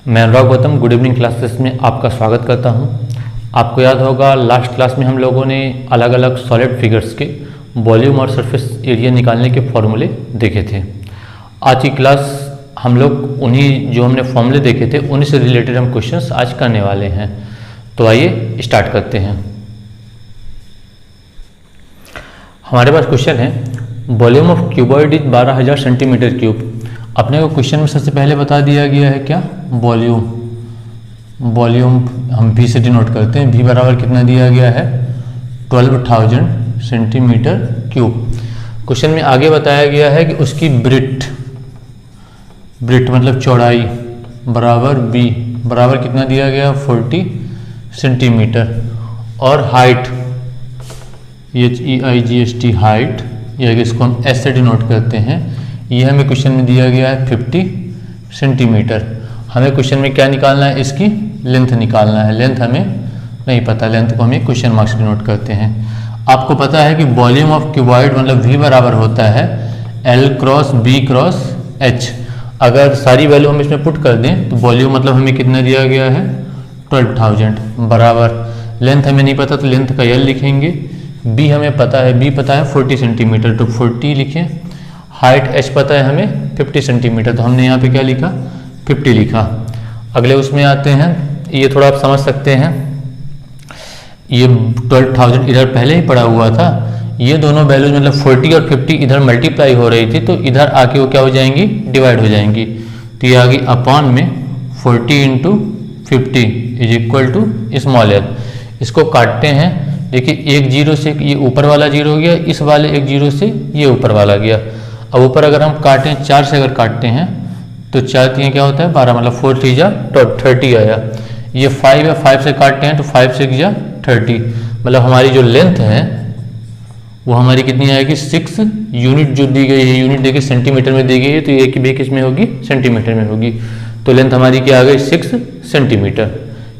मैं अनुराग Gautam good evening classes में आपका स्वागत करता हूं। आपको याद होगा लास्ट क्लास में हम लोगों ने अलग अलग सॉलिड फिगर्स के वॉल्यूम और सरफेस एरिया निकालने के फॉर्मूले देखे थे। आज की क्लास हम लोग उन्हीं जो हमने फॉर्मूले देखे थे उन्हीं से रिलेटेड हम क्वेश्चंस आज करने वाले हैं। तो आइए स्टार्ट करते हैं। हमारे पास क्वेश्चन है volume of cuboid is 12,000 centimetre cube. अपने को क्वेश्चन में सबसे पहले बता दिया गया है क्या, वॉल्यूम हम V से डिनोट करते हैं। V बराबर कितना दिया गया है 12,000 सेंटीमीटर क्यूब। क्वेश्चन में आगे बताया गया है कि उसकी ब्रिट मतलब चौड़ाई बराबर B बराबर कितना दिया गया 40 सेंटीमीटर और हाइट HEIGHT हाइट या इसको हम S से डिनोट करते हैं। ये हमें क्वेश्चन में दिया गया है 50 सेंटीमीटर। हमें क्वेश्चन में क्या निकालना है, इसकी लेंथ निकालना है। लेंथ हमें नहीं पता, लेंथ को हमें क्वेश्चन मार्क्स डिनोट करते हैं। आपको पता है कि वॉल्यूम ऑफ क्यूबॉइड मतलब V बराबर होता है L cross B cross H। अगर सारी वैल्यू हम इसमें पुट कर दें तो वॉल्यूम मतलब हमें कितना दिया गया है 12,000 बराबर। लेंथ हमें नहीं पता तो लेंथ का L लिखेंगे। B हमें पता है, B पता है 40 सेंटीमीटर तो 40 लिखें। हाइट H पता है हमें 50 सेंटीमीटर तो हमने यहाँ पे क्या लिखा 50 लिखा। अगले उसमें आते हैं, ये थोड़ा आप समझ सकते हैं। ये 12,000 इधर पहले ही पड़ा हुआ था, ये दोनों वैल्यूज मतलब 40 और 50 इधर मल्टीप्लाई हो रही थी तो इधर आके वो क्या हो जाएंगी डिवाइड हो जाएंगी। तो ये आ गई अपॉन में 40 into 50 is equal to small l। इसको काटते हैं, देखिए एक जीरो से ये ऊपर वाला जीरो गया, इस वाले एक जीरो से ये ऊपर वाला गया। अब ऊपर अगर हम काटें 4 से अगर काटते हैं तो 4 तीन क्या होता है 12 मतलब 4 3 जा 30 आया। ये 5 है, 5 से काटते हैं तो 5 6 जा 30 मतलब हमारी जो लेंथ है वो हमारी कितनी आएगी 6 यूनिट जो दी गई है। यूनिट देखिए सेंटीमीटर में दी गई है तो ये भी किस में होगी सेंटीमीटर में होगी। तो लेंथ हमारी क्या आ गई 6 सेंटीमीटर।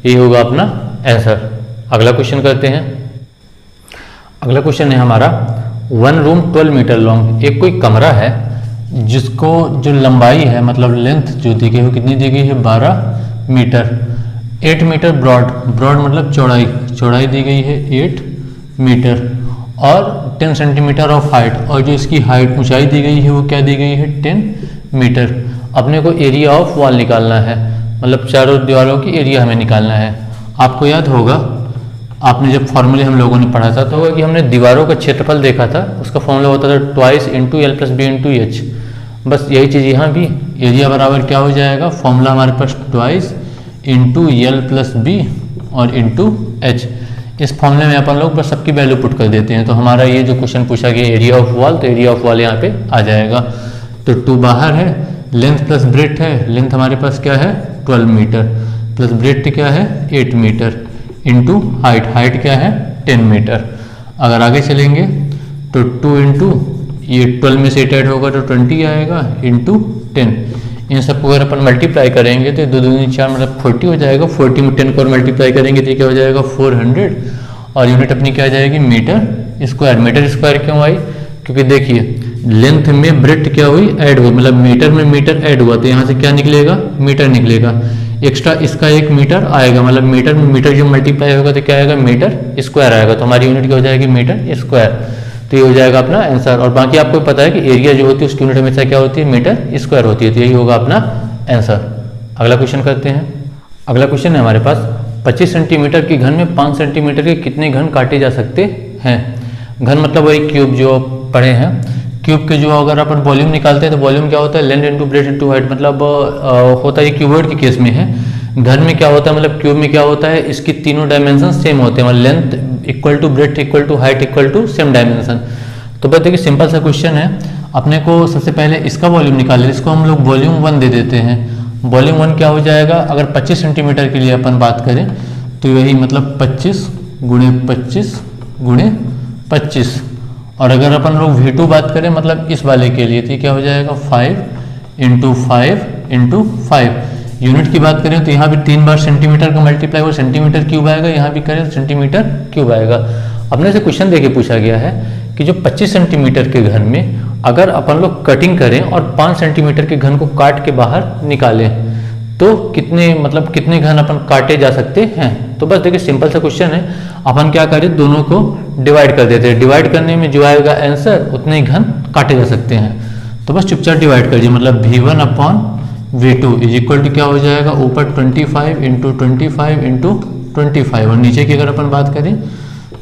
यही होगा अपना आंसर। अगला क्वेश्चन करते हैं। अगला क्वेश्चन है हमारा 1 रूम 12 मीटर लॉन्ग। एक कोई कमरा है जिसको जो लंबाई है मतलब लेंथ जो दी गई है वो कितनी दी गई है 12 मीटर। 8 मीटर ब्रॉड मतलब चौड़ाई दी गई है 8 मीटर और 10 सेंटीमीटर ऑफ हाइट। और जो इसकी हाइट ऊंचाई दी गई है वो क्या दी गई है 10 मीटर। अपने को एरिया ऑफ वॉल निकालना है, मतलब चारों दीवारों की एरिया हमें निकालना है। आपको याद होगा आपने जब फॉर्मूले हम लोगों ने पढ़ा था तो होगा कि हमने दीवारों का क्षेत्रफल देखा था, उसका फॉर्मूला होता था twice into L plus B into H। बस यही चीज़ यहाँ भी एरिया बराबर क्या हो जाएगा, फॉर्मूला हमारे पास twice into L plus B और इंटू H। इस फॉर्मूले में अपन लोग बस सबकी वैल्यू पुट कर देते हैं तो हमारा ये जो क्वेश्चन पूछा गया एरिया ऑफ वॉल, तो एरिया ऑफ वॉल यहाँ पे आ जाएगा। तो 2 बाहर है, लेंथ प्लस ब्रेथ है, लेंथ हमारे पास क्या है 12 मीटर प्लस ब्रेथ क्या है 8 मीटर इंटू हाइट क्या है 10 मीटर। अगर आगे चलेंगे तो 2 इंटू ये 12 में से 8 ऐड होगा तो 20 आएगा इंटू 10। इन सबको अगर अपन मल्टीप्लाई करेंगे तो 2 2 4 मतलब 40 हो जाएगा। 40 में 10 को मल्टीप्लाई करेंगे तो क्या हो जाएगा 400 और यूनिट अपनी क्या आ जाएगी मीटर स्क्वायर। मीटर स्क्वायर क्यों आई, क्योंकि देखिए लेंथ में ब्रेथ क्या हुई ऐड हुई, मतलब मीटर में मीटर ऐड हुआ तो यहाँ से क्या निकलेगा मीटर निकलेगा। एक्स्ट्रा इसका 1 मीटर आएगा, मतलब मीटर में मीटर जो मल्टीप्लाई होगा तो क्या आएगा मीटर स्क्वायर आएगा। तो हमारी यूनिट क्या हो जाएगी मीटर स्क्वायर। तो ये हो जाएगा अपना आंसर। और बाकी आपको पता है कि एरिया जो होती है उसकी यूनिट हमेशा क्या होती है मीटर स्क्वायर होती है। तो यही होगा अपना आंसर। अगला क्वेश्चन करते हैं। अगला क्वेश्चन है हमारे पास 25 सेंटीमीटर के घन में 5 सेंटीमीटर के कितने घन काटे जा सकते हैं। घन मतलब वही क्यूब जो पढ़े हैं। क्यूब के जो अगर अपन वॉल्यूम निकालते हैं तो वॉल्यूम क्या होता है length into breadth into height, मतलब होता है ये क्यूबॉइड के केस में है। घन में क्या होता है मतलब क्यूब में क्या होता है इसकी तीनों डायमेंशन सेम होते हैं, मतलब length equal to breadth equal to height equal to same dimension. तो बस देखिए सिंपल सा क्वेश्चन है। अपने को सबसे पहले इसका वॉल्यूम निकाले, इसको हम लोग वॉल्यूम 1 दे देते हैं। वॉल्यूम 1 क्या हो जाएगा, अगर 25 सेंटीमीटर के लिए अपन बात करें तो यही मतलब 25 गुणे 25 गुणे 25। और अगर अपन लोग V2 बात करें मतलब इस वाले के लिए तो क्या हो जाएगा 5 इंटू 5 इंटू 5। यूनिट की बात करें तो यहाँ भी 3 बार सेंटीमीटर का मल्टीप्लाई हो सेंटीमीटर क्यूब आएगा, यहाँ भी करें सेंटीमीटर क्यूब आएगा। अपने से क्वेश्चन देके पूछा गया है कि जो 25 सेंटीमीटर के घन में अगर अपन लोग कटिंग करें और 5 सेंटीमीटर के घन को काट के बाहर निकालें तो कितने घन अपन काटे जा सकते हैं। तो बस देखिए सिंपल सा क्वेश्चन है, अपन क्या करें दोनों को डिवाइड कर देते हैं, डिवाइड करने में जो आएगा आंसर उतने ही घन काटे जा सकते हैं। तो बस चुपचाप डिवाइड कर दीजिए, मतलब V1 upon V2 is equal to क्या हो जाएगा, ऊपर 25 इंटू 25 इंटू 25 और नीचे की अगर अपन बात करें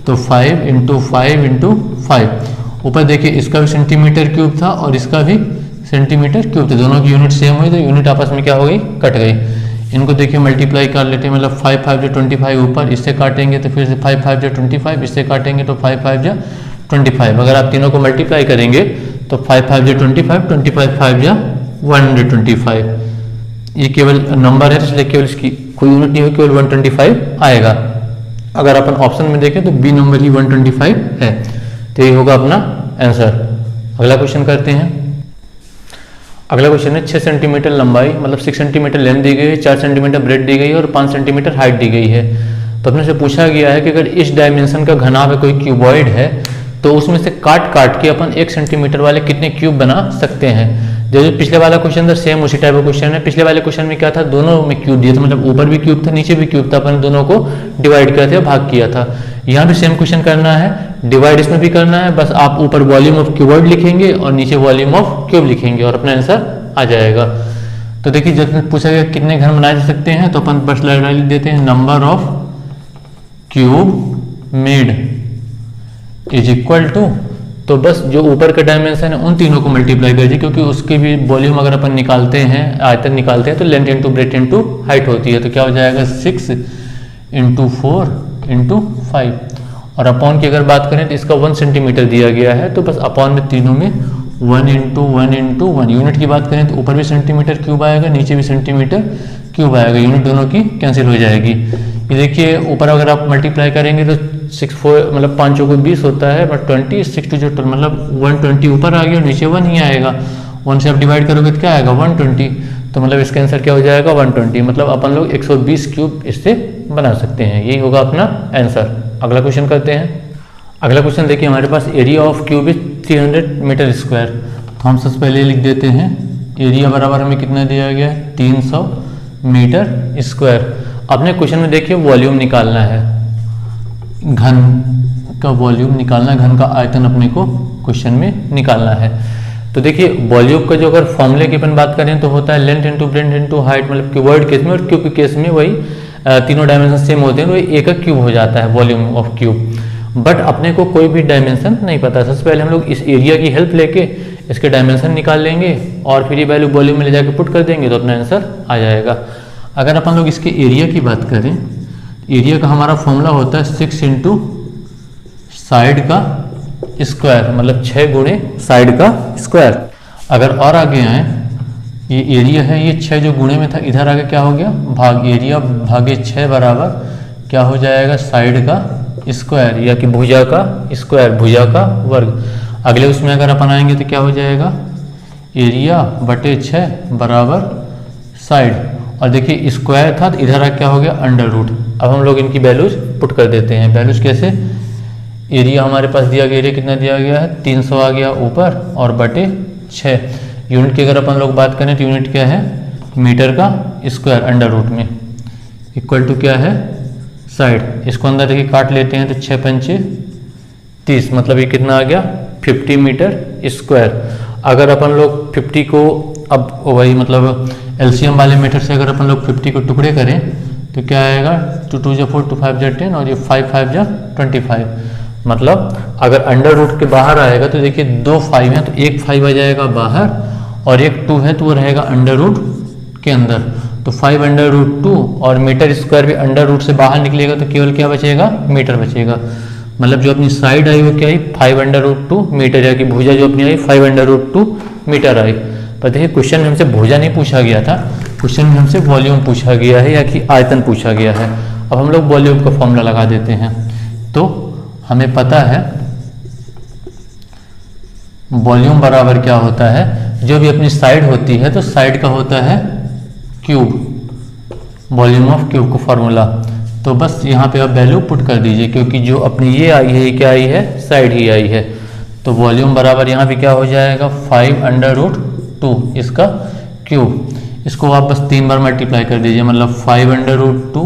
तो 5 इंटू 5 इंटू 5। ऊपर देखिए इसका भी सेंटीमीटर क्यूब था और इसका भी सेंटीमीटर क्यूब थे, दोनों की यूनिट सेम हुई तो यूनिट आपस में क्या हो गई, कट गई। इनको देखिए मल्टीप्लाई कर लेते हैं, मतलब 5 5 जो 25 ऊपर, इससे काटेंगे तो फिर से 5 5 जो 25, इससे काटेंगे तो 5 5 जो 25। अगर आप तीनों को मल्टीप्लाई करेंगे तो 5 5 जो 25, 25 5 जो 125। ये केवल नंबर है इसलिए केवल इसकी कोई यूनिट नहीं हो, केवल 125 आएगा। अगर अपन ऑप्शन में देखें तो बी नंबर ही 125 है, तो ये होगा अपना आंसर। अगला क्वेश्चन करते हैं। अगला क्वेश्चन है 6 सेंटीमीटर लंबाई, मतलब 6 सेंटीमीटर लेंथ दी गई है, 4 सेंटीमीटर ब्रेड दी गई है और 5 सेंटीमीटर हाइट दी गई है। तो अपने से पूछा गया है कि अगर इस डायमेंशन का घनाभ कोई क्यूबॉइड है तो उसमें से काट काट के अपन 1 सेंटीमीटर वाले कितने क्यूब बना सकते हैं। जैसे पिछले वाला क्वेश्चन था सेम उसी टाइप का क्वेश्चन है। पिछले वाले क्वेश्चन में क्या था, दोनों में क्यूब दिए थे, मतलब ऊपर भी क्यूब था नीचे भी क्यूब था, अपन दोनों को डिवाइड किया था, भाग किया था। यहाँ भी सेम क्वेश्चन करना है, डिवाइड इसमें भी करना है, बस आप ऊपर वॉल्यूम ऑफ क्यूबॉइड लिखेंगे और नीचे वॉल्यूम ऑफ क्यूब लिखेंगे और अपना आंसर आ जाएगा। तो देखिए जब पूछा गया कितने घन बनाए जा सकते हैं तो अपन बस लिख देते हैं number of cube made is equal to, तो बस जो ऊपर का डायमेंशन है उन तीनों को मल्टीप्लाई कर दीजिए, क्योंकि उसके भी वॉल्यूम अगर अपन निकालते हैं, आयतन निकालते हैं तो length into breadth into height होती है। तो क्या हो जाएगा 6 इंटू 4 इंटू 5 और अपॉन की अगर बात करें तो इसका 1 सेंटीमीटर दिया गया है, तो बस अपॉन में तीनों में 1 इंटू 1 इंटू 1। यूनिट की बात करें तो ऊपर भी सेंटीमीटर क्यूब आएगा, नीचे भी सेंटीमीटर क्यूब आएगा, यूनिट दोनों की कैंसिल हो जाएगी। ये देखिए ऊपर अगर आप मल्टीप्लाई करेंगे तो 6 4 मतलब 5 को 20 होता है, बट 20 6 जो मतलब 120 ऊपर आ गया और नीचे 1 ही आएगा। 1 से आप डिवाइड करोगे तो क्या आएगा 120, तो मतलब इसका आंसर क्या हो जाएगा 120। मतलब अपन लोग 120 क्यूब इससे बना सकते हैं, यही होगा अपना आंसर। अगला क्वेश्चन करते हैं। अगला क्वेश्चन देखिए हमारे पास area of cube is 300 metre square. तो हम सबसे पहले लिख देते हैं एरिया बराबर हमें कितना दिया गया है 300 मीटर स्क्वायर। अपने क्वेश्चन में देखिए वॉल्यूम निकालना है, घन का वॉल्यूम निकालना, घन का आयतन अपने को क्वेश्चन में निकालना है। तो देखिए वॉल्यूम का जो अगर फॉर्मूले की अपन बात करें तो होता है length into breadth into height, मतलब क्यूबॉइड केस में और क्यूब के केस में वही तीनों डायमेंशन सेम होते हैं, तो वही एक क्यूब हो जाता है वॉल्यूम ऑफ क्यूब। बट अपने को कोई भी डायमेंशन नहीं पता, सबसे पहले हम लोग इस एरिया की हेल्प लेके इसके डायमेंशन निकाल लेंगे और फिर ये वैल्यू वॉल्यूम में ले जाके पुट कर देंगे तो अपना आंसर आ जाएगा। अगर अपन लोग इसके एरिया की बात करें, एरिया का हमारा फॉर्मूला होता है 6 इंटू साइड का स्क्वायर, मतलब 6 गुणे साइड का स्क्वायर। अगर और आगे आए, ये एरिया है, ये 6 जो गुणे में था इधर आगे क्या हो गया भाग, एरिया भागे 6 बराबर क्या हो जाएगा साइड का स्क्वायर, या कि भुजा का स्क्वायर, भुजा का वर्ग। अगले उसमें अगर अपन आएंगे तो क्या हो जाएगा एरिया बटे 6 बराबर साइड, और देखिए स्क्वायर था तो इधर आ क्या हो गया अंडर रूट। अब हम लोग इनकी वैल्यूज पुट कर देते हैं। वैल्यूज कैसे, एरिया हमारे पास दिया गया, एरिया कितना दिया गया है 300 आ गया ऊपर और बटे 6। यूनिट की अगर अपन लोग बात करें तो यूनिट क्या है मीटर का स्क्वायर अंडर रूट में, इक्वल टू क्या है साइड। इसको अंदर देखिए काट लेते हैं तो 6 पंचे 30, मतलब ये कितना आ गया 50 मीटर स्क्वायर। अगर अपन लोग 50 को अब वही मतलब एलसीएम वाले मेथड से अगर अपन लोग 50 को टुकड़े करें तो क्या आएगा 2 2 4 2 5 10 और ये 5 5 25। मतलब अगर अंडर रूट के बाहर आएगा तो देखिए 2 5 है तो एक 5 आ जाएगा बाहर और एक 2 है तो वो रहेगा अंडर रूट के अंदर, तो 5 अंडर रूट 2 और मीटर स्क्वायर भी अंडर रूट से बाहर निकलेगा तो केवल क्या बचेगा मीटर बचेगा। मतलब जो अपनी साइड आई वो क्या आई 5 अंडर रूट 2 मीटर, या कि भुजा जो अपनी आई 5 अंडर रूट 2 मीटर आई। पर देखिए क्वेश्चन में हमसे भुजा नहीं पूछा गया था, क्वेश्चन में हमसे वॉल्यूम पूछा गया है या कि आयतन पूछा गया है। अब हम लोग वॉल्यूम का फॉर्मूला लगा देते हैं। तो हमें पता है वॉल्यूम बराबर क्या होता है, जो भी अपनी साइड होती है तो साइड का होता है क्यूब, वॉल्यूम ऑफ क्यूब का फॉर्मूला। तो बस यहाँ पे आप वैल्यू पुट कर दीजिए, क्योंकि जो अपनी ये आई है ये क्या आई है साइड ही आई है। तो वॉल्यूम बराबर यहाँ पे क्या हो जाएगा 5 अंडर रूट 2 इसका क्यूब। इसको आप बस 3 बार मल्टीप्लाई कर दीजिए, मतलब 5√2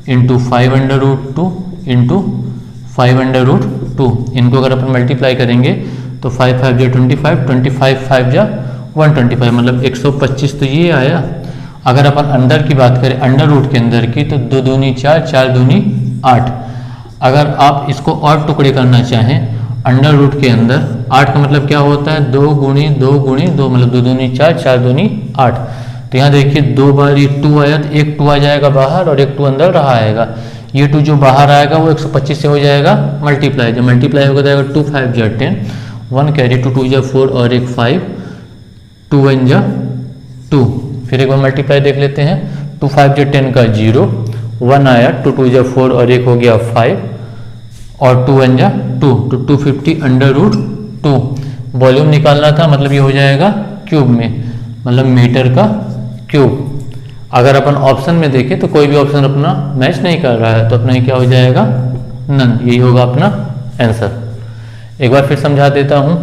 इंटू 5√2 इंटू 5√2। इनको अगर अपन मल्टीप्लाई करेंगे तो 5 5 जा 25, 25 5 जा 125, मतलब 125 तो ये आया। अगर अपन अंदर की बात करें, अंडर रूट के अंदर की, तो 2 दूनी 4, 4 दूनी 8। अगर आप इसको और टुकड़े करना चाहें अंडर रूट के अंदर, 8 का मतलब क्या होता है, 2 गुणी 2 गुणी 2, मतलब 2 दूनी 4, 4 दूनी 8। तो यहाँ देखिए 2 बार ये 2 आया तो एक 2 आ जाएगा बाहर और एक 2 अंदर रहा आएगा। ये 2 जो बाहर आएगा वो 125 से हो जाएगा मल्टीप्लाई, जब मल्टीप्लाई होगा जाएगा 2 5 जा 10, 1 कैरी 2 2 जा 4 और एक 5, 2 1 जा 2। फिर एक बार मल्टीप्लाई देख लेते हैं, 2 5 जा 10 का 0, 1 आया, 2 2 जा 4 और एक हो गया 5 और 2 1 जा 2, तो 250 अंडर रूट 2। वॉल्यूम निकालना था, मतलब ये हो जाएगा क्यूब में, मतलब मीटर का क्यूब। अगर अपन ऑप्शन में देखें तो कोई भी ऑप्शन अपना मैच नहीं कर रहा है, तो अपना क्या हो जाएगा, नन। यही होगा अपना आंसर। एक बार फिर समझा देता हूँ।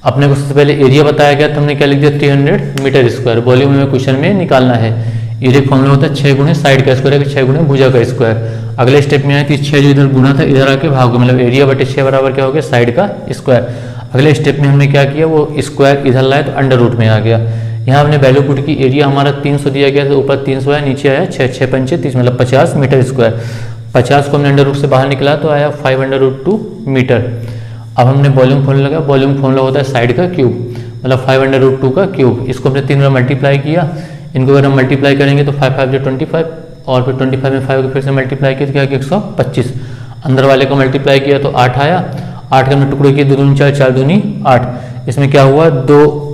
अपने को सबसे पहले एरिया बताया गया, तो हमने क्या लिख दिया, 300 मीटर स्क्वायर। वॉल्यूम में क्वेश्चन में निकालना है। एरिया फॉर्मूला होता है 6 गुणे साइड का स्क्वायर, 6 गुणे भुजा का स्क्वायर। अगले स्टेप में आए तो 6 जो इधर गुना था इधर आके भाग, मतलब एरिया बटे 6 बराबर क्या हो गया, साइड का स्क्वायर। अगले स्टेप में हमने क्या किया, वो स्क्वायर इधर लाए तो अंडर रूट में आ गया। यहाँ हमने वैल्यू पुट की, एरिया हमारा 300 दिया गया, तो ऊपर 300 आया, नीचे आया 6 6 पंचे 30, मतलब 50 मीटर स्क्वायर। 50 को हमने अंडर रूट से बाहर निकला तो आया 5√2 मीटर। अब हमने वॉल्यूम फॉर्मूला लगाया, वॉल्यूम फॉर्मूला होता है साइड का क्यूब, मतलब 5√2 का क्यूब। इसको हमने 3 बार मल्टीप्लाई किया। इनको अगर हम मल्टीप्लाई करेंगे तो 5 5 जा 25 और फिर 25 में 5 को फिर से मल्टीप्लाई किया तो क्या 125। अंदर वाले को मल्टीप्लाई किया तो 8 आया। 8 के हमने टुकड़े किए, 2 दूनी 4, 4 दूनी 8। इसमें क्या हुआ, 2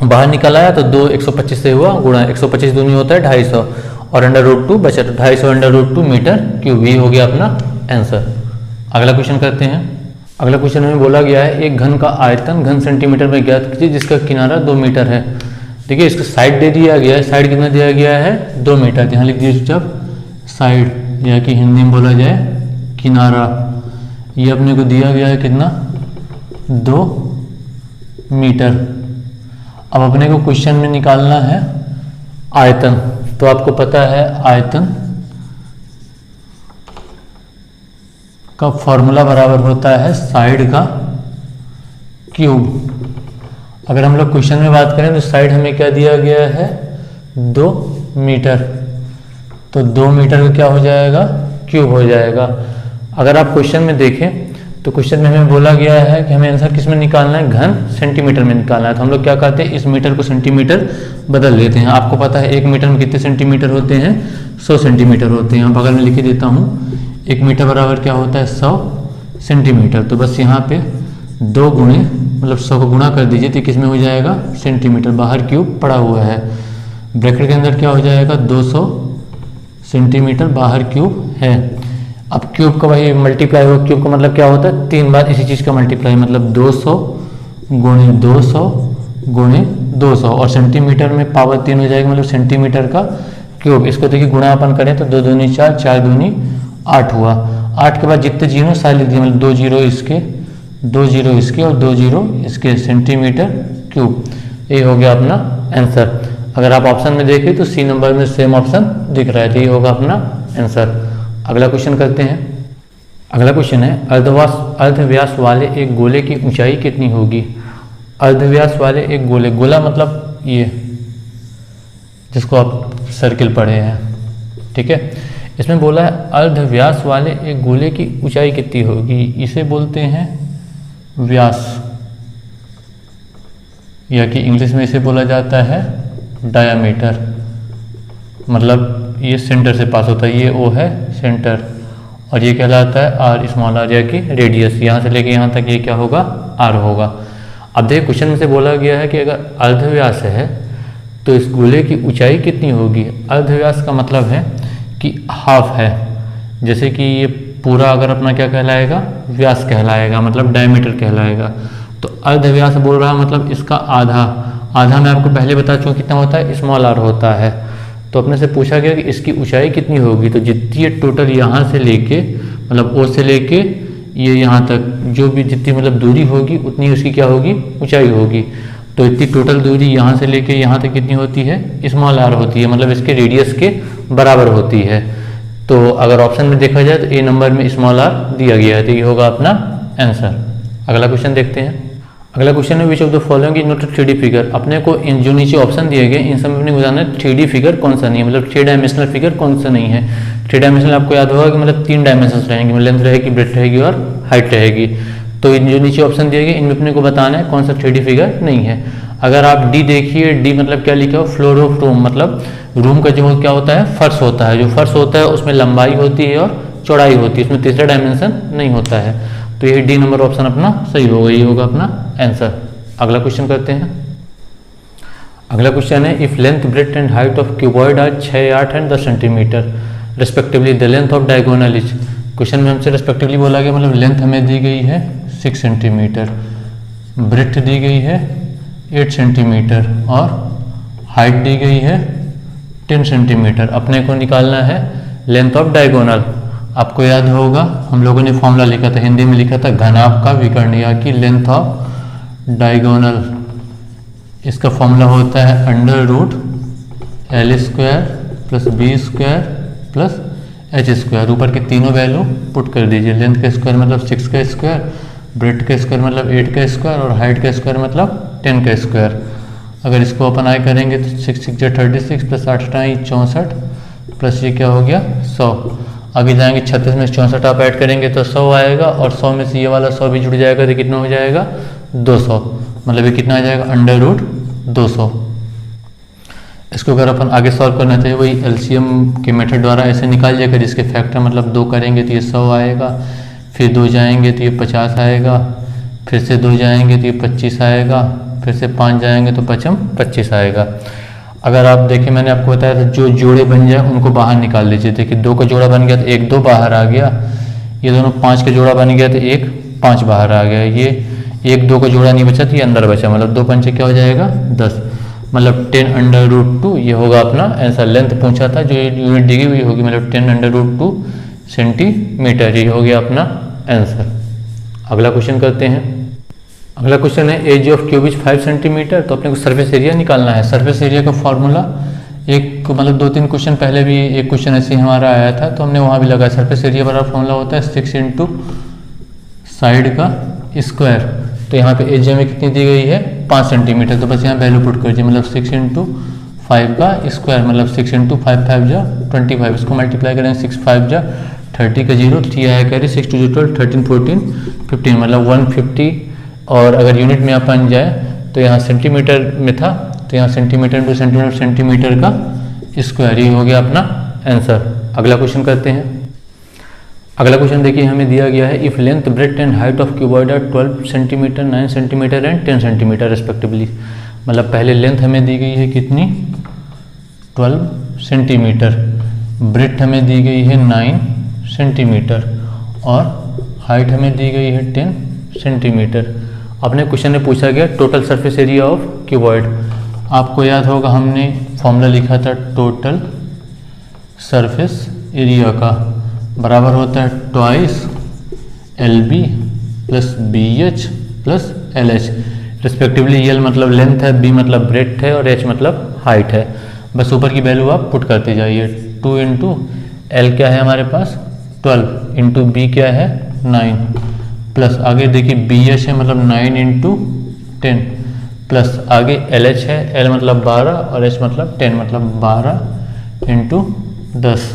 बाहर निकल आया तो 2 125 से हुआ गुणा, 125 दूनी होता है 250 और अंडर रूट 2 बचा, तो 250 अंडर रूट 2 मीटर क्यूब। ये हो गया अपना आंसर। अगला क्वेश्चन करते हैं। अगला क्वेश्चन में बोला गया है, एक घन का आयतन घन सेंटीमीटर में ज्ञात कीजिए जिसका किनारा 2 मीटर है। देखिए इसका साइड दे दिया गया है, साइड कितना दिया गया है, 2 मीटर। यहाँ लिख दीजिए जब साइड, या कि हिंदी में बोला जाए किनारा। ये अपने को दिया गया है कितना, 2 मीटर। अब अपने को क्वेश्चन में निकालना है आयतन। तो आपको पता है आयतन का फॉर्मूला बराबर होता है साइड का क्यूब। अगर हम लोग क्वेश्चन में बात करें तो साइड हमें क्या दिया गया है, 2 मीटर। तो 2 मीटर का क्या हो जाएगा, क्यूब हो जाएगा। अगर आप क्वेश्चन में देखें तो क्वेश्चन में हमें बोला गया है कि हमें आंसर किस में निकालना है, घन सेंटीमीटर में निकालना है। तो हम लोग क्या करते हैं, इस मीटर को सेंटीमीटर बदल लेते हैं। आपको पता है 1 मीटर में कितने सेंटीमीटर होते हैं, 100 सेंटीमीटर होते हैं। बगल में लिख देता हूँ, 1 मीटर बराबर क्या होता है, 100 सेंटीमीटर। तो बस यहाँ पे 2 गुणे, मतलब 100 को गुणा कर दीजिए तो किस में हो जाएगा, सेंटीमीटर। बाहर क्यूब पड़ा हुआ है, ब्रैकेट के अंदर क्या हो जाएगा, 200 सेंटीमीटर बाहर क्यूब है। अब क्यूब का वही मल्टीप्लाई हो, क्यूब का मतलब क्या होता है, 3 बार इसी चीज़ का मल्टीप्लाई, मतलब 200 गुणे 200 गुणे 200 और सेंटीमीटर में पावर 3 हो जाएगा, मतलब सेंटीमीटर का क्यूब। इसको देखिए गुणा अपन करें तो 2 दूनी 4, 4 दूनी 8 हुआ। 8 के बाद जितने जीरो सारे लिख दिए, मतलब 2 जीरो इसके, 2 जीरो इसके और 2 जीरो इसके, सेंटीमीटर क्यूब। ये हो गया अपना आंसर। अगर आप ऑप्शन में देखें तो सी नंबर में सेम ऑप्शन दिख रहा है, तो ये होगा अपना आंसर। अगला क्वेश्चन करते हैं। अगला क्वेश्चन है, अर्धव्यास वाले एक गोले की ऊंचाई कितनी होगी। अर्धव्यास वाले एक गोले, गोला मतलब ये जिसको आप सर्किल पढ़े हैं, ठीक है। इसमें बोला है अर्धव्यास वाले एक गोले की ऊंचाई कितनी होगी, इसे बोलते हैं व्यास, या कि इंग्लिश में इसे बोला जाता है डायामीटर। मतलब ये सेंटर से पास होता है, ये ओ है सेंटर और ये कहलाता है आर स्मॉल आर, या कि रेडियस। यहाँ से लेके यहाँ तक ये क्या होगा, आर होगा। अब देखिए क्वेश्चन में से बोला गया है कि अगर अर्धव्यास है तो इस गोले की ऊंचाई कितनी होगी। अर्धव्यास का मतलब है कि हाफ है, जैसे कि ये पूरा अगर अपना क्या कहलाएगा, व्यास कहलाएगा, मतलब डायमीटर कहलाएगा। तो अर्धव्यास बोल रहा है मतलब इसका आधा। आधा मैं आपको पहले बता चुका कितना होता है, स्मॉल आर होता है। तो अपने से पूछा गया कि इसकी ऊंचाई कितनी होगी, तो जितनी ये टोटल यहाँ से लेके, मतलब ओ से लेके ये यहाँ तक जो भी जितनी मतलब दूरी होगी उतनी उसकी क्या होगी, ऊंचाई होगी। तो इतनी टोटल दूरी यहाँ से लेके यहाँ तक कितनी होती है, स्मॉल आर होती है, मतलब इसके रेडियस के बराबर होती है। तो अगर ऑप्शन में देखा जाए तो ए नंबर में स्मॉल आर दिया गया है, तो ये होगा अपना आंसर। अगला क्वेश्चन देखते हैं। अगला क्वेश्चन है which of the following is not 3D figure. अपने को इन जो नीचे ऑप्शन दिए गए इन सब में अपने को बताना है 3D फिगर कौन सा नहीं है, मतलब 3 डायमेंशनल फिगर कौन सा नहीं है। 3 डायमेंशनल आपको याद होगा कि मतलब 3 डायमेंशन रहेंगे, मतलब लेंथ रहेगी, ब्रेथ रहेगी और हाइट रहेगी। तो इन जो नीचे ऑप्शन दिए गए इनमें अपने को बताना है कौन सा 3D फिगर नहीं है। अगर आप डी देखिए, डी मतलब क्या लिखा हो, फ्लोर ऑफ रूम, मतलब रूम का जो क्या होता है, फर्श होता है। जो फर्श होता है उसमें लंबाई होती है और चौड़ाई होती है, उसमें तीसरा डायमेंशन नहीं होता है। तो ये डी नंबर ऑप्शन अपना सही होगा, ये होगा अपना आंसर। अगला क्वेश्चन करते हैं। अगला क्वेश्चन है if length, breadth and height of cuboid are 6, 8 and 10 centimetre respectively, the length of diagonal is. Question में हमसे रिस्पेक्टिवली बोला गया, मतलब लेंथ हमें दी गई है 6 सेंटीमीटर, ब्रेथ दी गई है 8 सेंटीमीटर और हाइट दी गई है 10 सेंटीमीटर। अपने को निकालना है लेंथ ऑफ डायगोनल। आपको याद होगा हम लोगों ने फॉर्मूला लिखा था, हिंदी में लिखा था घनाभ का विकर्णीय की लेंथ ऑफ डायगोनल। इसका फॉर्मूला होता है under root l square plus b square plus h square. ऊपर के तीनों वैल्यू पुट कर दीजिए। लेंथ का स्क्वायर मतलब 6 का स्क्वायर, ब्रेथ का स्क्वायर मतलब 8 का स्क्वायर और हाइट का स्क्वायर मतलब 10 का स्क्वायर। अगर इसको अपन आई करेंगे तो 6 6 36 प्लस 8 64 प्लस ये क्या हो गया 100। आगे जाएंगे 36 में 64 आप ऐड करेंगे तो 100 आएगा और 100 में से ये वाला 100 भी जुड़ जाएगा तो कितना हो जाएगा 200, मतलब ये कितना आ जाएगा अंडर रूट 200। इसको अगर अपन आगे सॉल्व करना चाहिए वही एलसीएम के मेथड द्वारा ऐसे निकाल जाएगा, जिसके फैक्टर मतलब 2 करेंगे तो ये 100 आएगा, फिर 2 जाएंगे तो ये 50 आएगा, फिर से 2 जाएंगे तो ये 25 आएगा, फिर से 5 जाएंगे तो 25 आएगा। अगर आप देखिए मैंने आपको बताया था जो जोड़े बन जाए उनको बाहर निकाल लीजिए। देखिए 2 का जोड़ा बन गया तो 1 2 बाहर आ गया, ये दोनों 5 का जोड़ा बन गया तो 1 5 बाहर आ गया, ये 1 2 का जोड़ा नहीं बचा तो ये अंदर बचा, मतलब 2 पंचे क्या हो जाएगा 10, मतलब 10 अंडर रूट 2 ये होगा अपना आंसर। लेंथ पूछा था जो यूनिट दी हुई होगी मतलब 10 अंडर रूट 2 सेंटीमीटर, ये हो गया अपना आंसर। अगला क्वेश्चन करते हैं। अगला क्वेश्चन है edge of cube is 5 centimetre. तो अपने को सरफेस एरिया निकालना है। सरफेस एरिया का फॉर्मूला एक मतलब 2-3 क्वेश्चन पहले भी एक क्वेश्चन ऐसे ही हमारा आया था तो हमने वहाँ भी लगाया। सरफेस एरिया बराबर फॉर्मूला होता है 6 इंटू साइड का स्क्वायर। तो यहाँ पे एज में कितनी दी गई है 5 सेंटीमीटर, तो बस यहाँ वैल्यू पुट कर दीजिए, मतलब 6 इंटू 5 का स्क्वायर, मतलब 6 इंटू 5 5 जा 25, इसको मल्टीप्लाई करेंगे 6 5 जा 30 का 0 3 आया कह रहे 6 2 12 13 14 15 मतलब 150। और अगर यूनिट में अपन जाए तो यहाँ सेंटीमीटर में था तो यहाँ सेंटीमीटर इंटू सेंटीमीटर सेंटीमीटर का स्क्वायर, ये हो गया अपना आंसर। अगला क्वेश्चन करते हैं। अगला क्वेश्चन देखिए हमें दिया गया है if length breadth and height of cuboid are 12 centimetre 9 centimetre and 10 centimetre respectively. मतलब पहले लेंथ हमें दी गई है कितनी 12 सेंटीमीटर, ब्रेथ हमें दी गई है 9 सेंटीमीटर और हाइट हमें दी गई है 10 सेंटीमीटर। अपने क्वेश्चन में पूछा गया total surface area of cuboid. आपको याद होगा हमने फॉर्मूला लिखा था टोटल सरफेस एरिया का बराबर होता है twice LB plus BH plus LH respectively. L मतलब लेंथ है, B मतलब ब्रेथ है और H मतलब हाइट है। बस ऊपर की वैल्यू आप पुट करते जाइए। 2 इंटू L क्या है हमारे पास 12 इंटू B क्या है 9 प्लस आगे देखिए BH है मतलब 9 इंटू 10 प्लस आगे LH है, L मतलब 12 और H मतलब 10 मतलब 12 इंटू 10।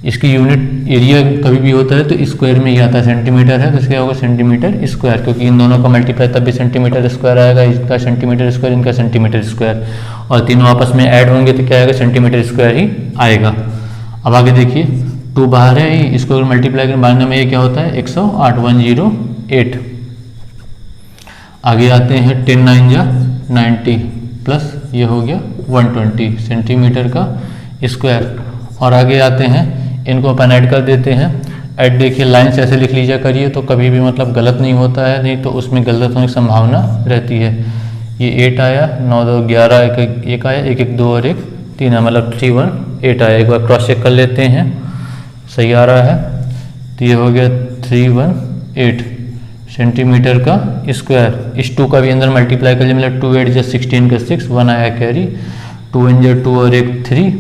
इसकी यूनिट एरिया कभी भी होता है तो स्क्वायर में ही आता है, सेंटीमीटर है तो इसका होगा सेंटीमीटर स्क्वायर, क्योंकि इन दोनों का मल्टीप्लाई तब भी सेंटीमीटर स्क्वायर आएगा, इसका सेंटीमीटर स्क्वायर इनका सेंटीमीटर स्क्वायर, और तीनों आपस में ऐड होंगे तो क्या आएगा सेंटीमीटर स्क्वायर ही आएगा। अब आगे देखिए 2 बाहर है, इसको अगर मल्टीप्लाई करें बारह में ये क्या होता है 108 108। आगे आते हैं 10 9 जा 90 प्लस ये हो गया 120 सेंटीमीटर का स्क्वायर। और आगे आते हैं इनको अपन ऐड कर देते हैं। ऐड देखिए लाइन्स ऐसे लिख लीजिए करिए तो कभी भी मतलब गलत नहीं होता है, नहीं तो उसमें गलत होने की संभावना रहती है। ये 8 आया, 9 2 11 1 आया, 1 1 2 और 1 3 है, मतलब 3 1 8 आया। एक बार क्रॉस चेक कर लेते हैं, सही आ रहा है तो ये हो गया 3 1 8 सेंटीमीटर का स्क्वायर। इस 2 का भी अंदर मल्टीप्लाई कर लिया, मतलब 2 8 जा 16 का 6, 1 आया कैरी, 2 1 जा 2 और 1 3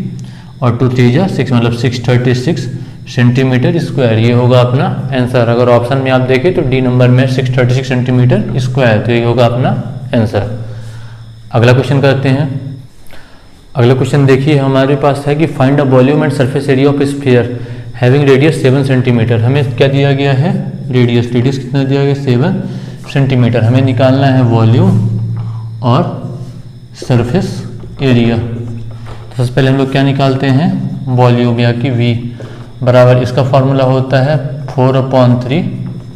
और 2 3 जा 6, मतलब 636 सेंटीमीटर स्क्वायर। ये होगा अपना आंसर। अगर ऑप्शन में आप देखें तो डी नंबर में 636 सेंटीमीटर स्क्वायर, तो ये होगा अपना आंसर। अगला क्वेश्चन करते हैं। अगला क्वेश्चन देखिए हमारे पास है कि find the volume and surface area of sphere having radius 7 centimetre. हमें क्या दिया गया है, रेडियस कितना दिया गया, 7 सेंटीमीटर। हमें निकालना है वॉल्यूम और सरफेस एरिया। तो सबसे पहले हम लोग क्या निकालते हैं, वॉल्यूम या कि V बराबर, इसका फॉर्मूला होता है 4/3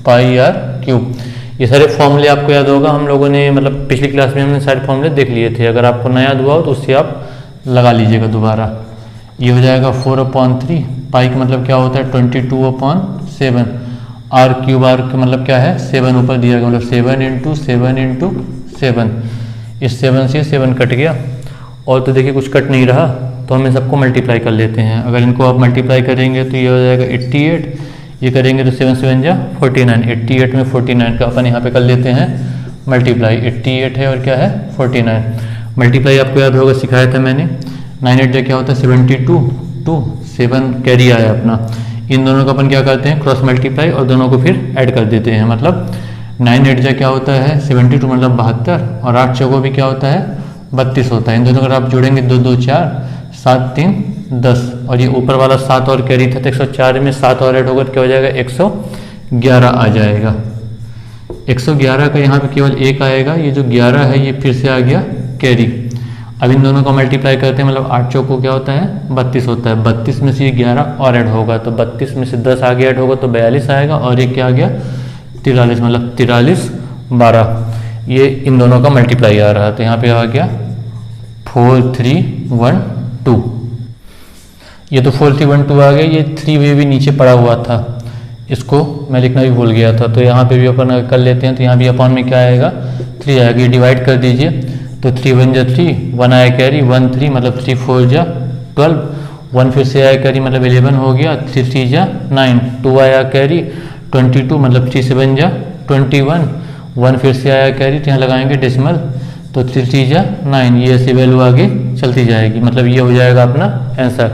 पाई r क्यूब। ये सारे फॉर्मूले आपको याद होगा, हम लोगों ने मतलब पिछली क्लास में हमने सारे फॉर्मूले देख लिए थे। अगर आपको नया याद हुआ हो तो उससे आप लगा लीजिएगा दोबारा। ये हो जाएगा 4/3, पाई का मतलब क्या होता है 22/7, r क्यूब, r का मतलब क्या है 7 ऊपर दिया गया, मतलब 7 × 7 × 7। इस 7 से 7 कट गया, और तो देखिए कुछ कट नहीं रहा, तो हम इन सबको मल्टीप्लाई कर लेते हैं। अगर इनको आप मल्टीप्लाई करेंगे तो ये हो जाएगा 88, ये करेंगे तो 7 7 जा 49, 88 में 49 का अपन यहाँ पे कर लेते हैं मल्टीप्लाई। 88 है और क्या है 49, मल्टीप्लाई आपको याद होगा, सिखाया था मैंने। 9 8 जा क्या होता है 72, 2 7 कैरी आया अपना। इन दोनों का अपन क्या करते हैं क्रॉस मल्टीप्लाई, और दोनों को फिर ऐड कर देते हैं। मतलब 9 8 जा क्या होता है 72, मतलब 72, और 8 चौको भी क्या होता है 32 होता है। इन दोनों को आप जोड़ेंगे 2 2 4, 7 3 10, और ये ऊपर वाला 7 और कैरी था तो 104 में 7 और ऐड होगा तो क्या हो जाएगा 111 आ जाएगा। 111 का यहाँ पे केवल 1 आएगा, ये जो 11 है ये फिर से आ गया कैरी। अब इन दोनों को मल्टीप्लाई करते हैं, मतलब 8 चौको क्या होता है 32 होता है। 32 में से ये 11 और ऐड होगा, तो 32 में से 10 आगे ऐड होगा तो 42 आएगा, और ये क्या आ गया 43, मतलब 43 12। ये इन दोनों का मल्टीप्लाई आ रहा है, तो यहाँ पे आ गया 4 3 1 2। ये तो 4 3 1 2 आ गया। ये 3 वे भी नीचे पड़ा हुआ था, इसको मैं लिखना भी भूल गया था, तो यहाँ पे भी अपन कर लेते हैं। तो यहाँ भी अपॉन में क्या आएगा 3 आएगा, ये डिवाइड कर दीजिए। तो 3 1 जा 3, 1 आया कैरी, 1 3 मतलब 3 4 जा 12, 1 फिर से आया कैरी मतलब 11 हो गया, 3 3 जा 9, 2 आया कैरी 22 मतलब 3 7 जा 21, 1 फिर से आया कैरी, तो यहाँ लगाएंगे डेसिमल, तो 3 3 जा 9। ये ऐसी वैल्यू आगे चलती जाएगी, मतलब ये हो जाएगा अपना आंसर।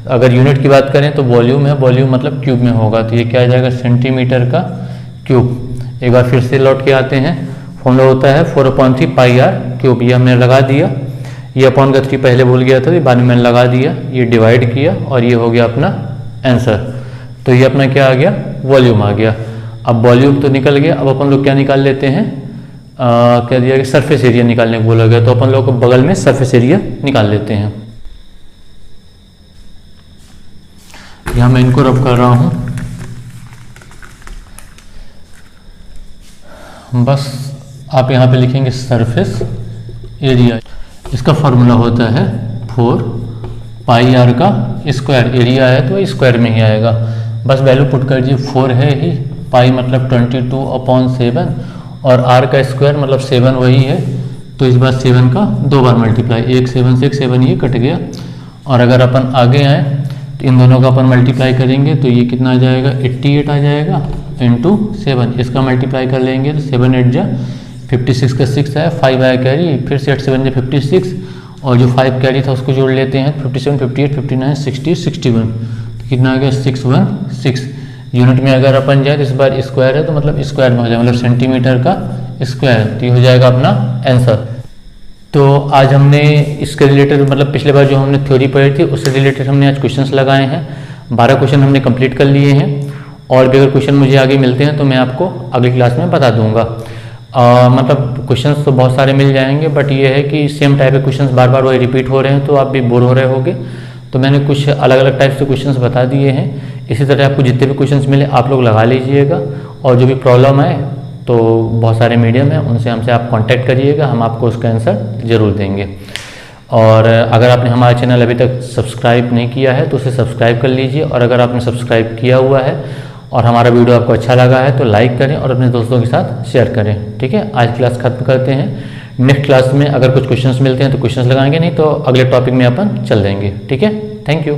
अगर यूनिट की बात करें तो वॉल्यूम है, वॉल्यूम मतलब क्यूब में होगा, तो ये क्या आ जाएगा सेंटीमीटर का क्यूब। एक बार फिर से लौट के आते हैं, फॉर्मूला होता है 4/3 पाई r क्यूब। ये हमने लगा दिया, ये अपॉन का 3 पहले भूल गया था, ये बाद में मैंने लगा दिया, ये डिवाइड किया, और ये हो गया अपना आंसर। तो ये अपना क्या आ गया वॉल्यूम आ गया। अब वॉल्यूम तो निकल गया, अब अपन लोग क्या निकाल लेते हैं, क्या दिया गया सरफेस एरिया निकालने को बोला गया, तो अपन लोग को बगल में सरफेस एरिया निकाल लेते हैं। यहाँ मैं इनको रब कर रहा हूँ, बस आप यहाँ पे लिखेंगे सरफेस एरिया। इसका फॉर्मूला होता है 4 पाई r का स्क्वायर, एरिया है तो स्क्वायर में ही आएगा। बस वैल्यू पुट कर दीजिए, 4 है ही, पाई मतलब 22/7, और r का स्क्वायर मतलब 7 वही है, तो इस बार 7 का 2 बार मल्टीप्लाई, 1 7 से 1 7 ये कट गया। और अगर अपन आगे आए तो इन दोनों का अपन मल्टीप्लाई करेंगे तो ये कितना आ जाएगा 88 आ जाएगा इंटू 7। इसका मल्टीप्लाई कर लेंगे तो 7 8 जा 56 का 6 आया, 5 आया कैरी, फिर से 8 7 जा 56, और जो 5 कैरी था उसको जोड़ लेते हैं 57 58 59 60 61, तो कितना आ गया 616। यूनिट में अगर अपन जाए तो इस बार स्क्वायर है तो मतलब स्क्वायर में हो जाएगा, मतलब सेंटीमीटर का स्क्वायर, तो ये हो जाएगा अपना आंसर। तो आज हमने इसके रिलेटेड मतलब पिछले बार जो हमने थ्योरी पढ़ी थी उससे रिलेटेड हमने आज क्वेश्चंस लगाए हैं। 12 क्वेश्चन हमने कंप्लीट कर लिए हैं, और भी अगर क्वेश्चन मुझे आगे मिलते हैं तो मैं आपको अगली क्लास में बता दूंगा। मतलब क्वेश्चंस तो बहुत सारे मिल जाएंगे, बट ये है कि सेम टाइप के क्वेश्चंस बार बार वही रिपीट हो रहे हैं तो आप भी बोर हो रहे होगे, तो मैंने कुछ अलग अलग टाइप से क्वेश्चंस बता दिए हैं। इसी तरह आपको जितने भी क्वेश्चंस मिले आप लोग लगा लीजिएगा, और जो भी प्रॉब्लम आए तो बहुत सारे मीडियम हैं उनसे हमसे आप कांटेक्ट करिएगा, हम आपको उसका आंसर ज़रूर देंगे। और अगर आपने हमारा चैनल अभी तक सब्सक्राइब नहीं किया है तो उसे सब्सक्राइब कर लीजिए, और अगर आपने सब्सक्राइब किया हुआ है और हमारा वीडियो आपको अच्छा लगा है तो लाइक करें और अपने दोस्तों के साथ शेयर करें। ठीक है, आज क्लास खत्म करते हैं। नेक्स्ट क्लास में अगर कुछ क्वेश्चंस मिलते हैं तो क्वेश्चंस लगाएंगे, नहीं तो अगले टॉपिक में अपन चल देंगे। ठीक है, थैंक यू।